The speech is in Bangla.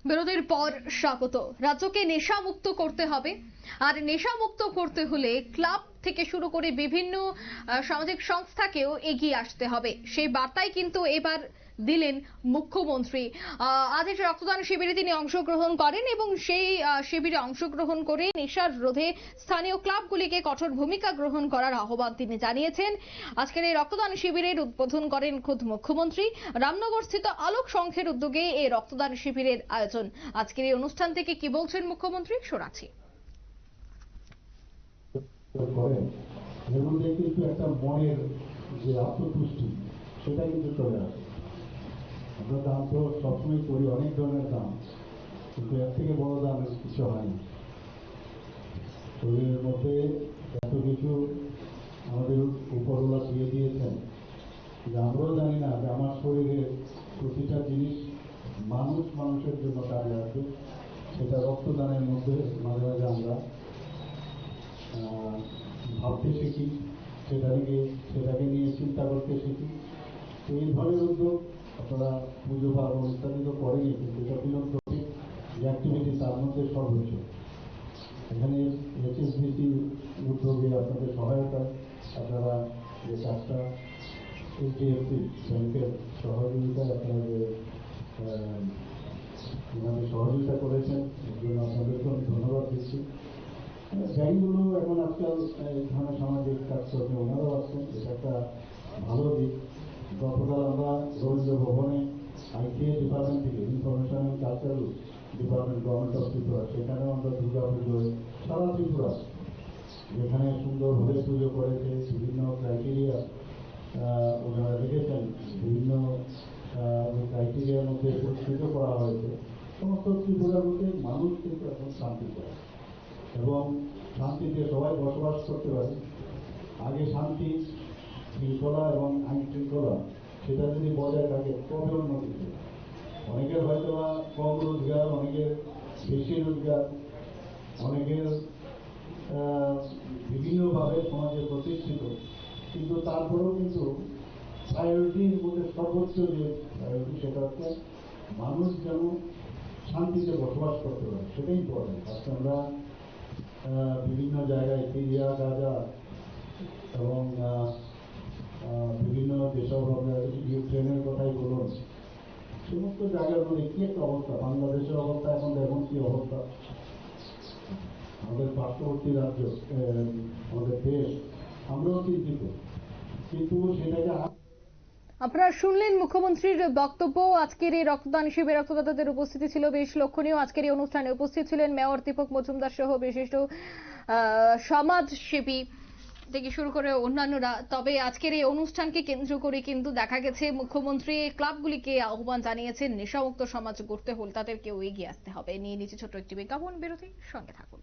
বিরতির পর স্বাগত। রাজ্যকে নেশামুক্ত করতে হবে, আর নেশামুক্ত করতে হলে ক্লাব থেকে শুরু করে বিভিন্ন সামাজিক সংস্থাকেও এগিয়ে আসতে হবে, সেই বার্তাই কিন্তু এবার দিলেন মুখ্যমন্ত্রী। আজ এই রক্তদান শিবিরে তিনি অংশগ্রহণ করেন এবং সেই শিবিরে অংশগ্রহণ করে নেশার রোধে স্থানীয় ক্লাবগুলিকে কঠোর ভূমিকা গ্রহণ করার আহ্বান তিনি জানিয়েছেন। আজকের এই রক্তদান শিবিরের উদ্বোধন করেন খোদ মুখ্যমন্ত্রী। রামনগরস্থিত আলোক সংঘের উদ্যোগে এই রক্তদান শিবিরের আয়োজন। আজকের এই অনুষ্ঠান থেকে কি বলছেন মুখ্যমন্ত্রী শোনাচ্ছি। এর মধ্যে কিন্তু একটা মনের যে আত্মতুষ্টি সেটা কিন্তু চলে আসে। আমরা দান তো সবসময় করি, অনেক ধরনের দান, কিন্তু এর থেকে বড় দান কিছু হয় না। শরীরের মধ্যে এত কিছু আমাদের উপরওয়ালা দিয়ে দিয়েছেন যে আমরাও জানি না যে আমার শরীরে প্রতিটা জিনিস মানুষের জন্য কাজে আসবে। সেটা রক্তদানের মধ্যে মাঝে মাঝে আমরা ভাবতে শিখি, সেটাকে নিয়ে চিন্তা করতে শিখি। তো এই ধরনের উদ্যোগ আপনারা পুজো পার্বণ ইত্যাদি তো করেনি, কিন্তু এটা ফিলোসফি যে অ্যাক্টিভিটি তার মধ্যে সর্বোচ্চ। এখানে HSBC উদ্যোগে আপনাদের সহায়তায় আপনারা যে কাজটা HDFC ব্যাংকের সহযোগিতায় আপনারা যে সহযোগিতা করেছেন, এর জন্য আপনাদেরকে আমি ধন্যবাদ দিচ্ছি। ব্যাংকগুলো এখন আজকাল এই ধরনের সামাজিক কাজ করতে ওনারাও আসছেন, এটা একটা ভালো দিক। গতকাল আমরা রবীন্দ্র ভবনে ITA ডিপার্টমেন্ট থেকে information and cultural department government of Tripura, সেখানেও আমরা দুর্গা পুজোয় সারা ত্রিপুরা যেখানে সুন্দরভাবে পুজো করেছে, বিভিন্ন ক্রাইটেরিয়া ওনারা রেখেছেন, বিভিন্ন ক্রাইটেরিয়ার মধ্যে পুরস্কৃত করা হয়েছে। সমস্ত ত্রিপুরার মধ্যে মানুষ কিন্তু এখন শান্তি চায় এবং শান্তিতে সবাই বসবাস করতে পারে। আগে শান্তি শৃঙ্খলা এবং আইন শৃঙ্খলা সেটা যদি বজায় থাকে কবে উন্নতি। অনেকের হয়তো কম রোজগার, অনেকের বেশি রোজগার, অনেকের বিভিন্নভাবে সমাজে প্রতিষ্ঠিত, কিন্তু তারপরেও কিন্তু প্রায়োরিটির মধ্যে সর্বোচ্চ যে প্রায়োরিটি সেটা হচ্ছে মানুষ যেন শান্তিতে বসবাস করতে পারে, সেটাই ইম্পর্টেন্ট। আজকে আমরা বিভিন্ন জায়গায় সিরিয়া, গাজা এবং বিভিন্ন যেসব আমরা ইউক্রেনের কথাই বলুন, সমস্ত জায়গার মধ্যে কি একটা অবস্থা, বাংলাদেশের অবস্থা এখন দেখুন কি অবস্থা। আমাদের পার্শ্ববর্তী রাজ্য, আমাদের দেশ, আমরাও চিন্তিত, কিন্তু সেটাকে আপনারা শুনলেন মুখ্যমন্ত্রীর বক্তব্য। আজকের এই রক্তদান শিবিরে রক্তদাতাদের উপস্থিতি ছিল বেশ লক্ষণীয়। আজকের এই অনুষ্ঠানে উপস্থিত ছিলেন মেয়র দীপক মজুমদার সহ বিশিষ্ট সমাজসেবী থেকে শুরু করে অন্যান্যরা। তবে আজকের এই অনুষ্ঠানকে কেন্দ্র করে কিন্তু দেখা গেছে মুখ্যমন্ত্রী ক্লাবগুলিকে আহ্বান জানিয়েছেন নেশামুক্ত সমাজ গড়তে হলে তাদেরকেও এগিয়ে আসতে হবে। নিয়ে নিচে ছোট্ট একটি বিজ্ঞাপন বিরতি, সঙ্গে থাকুন।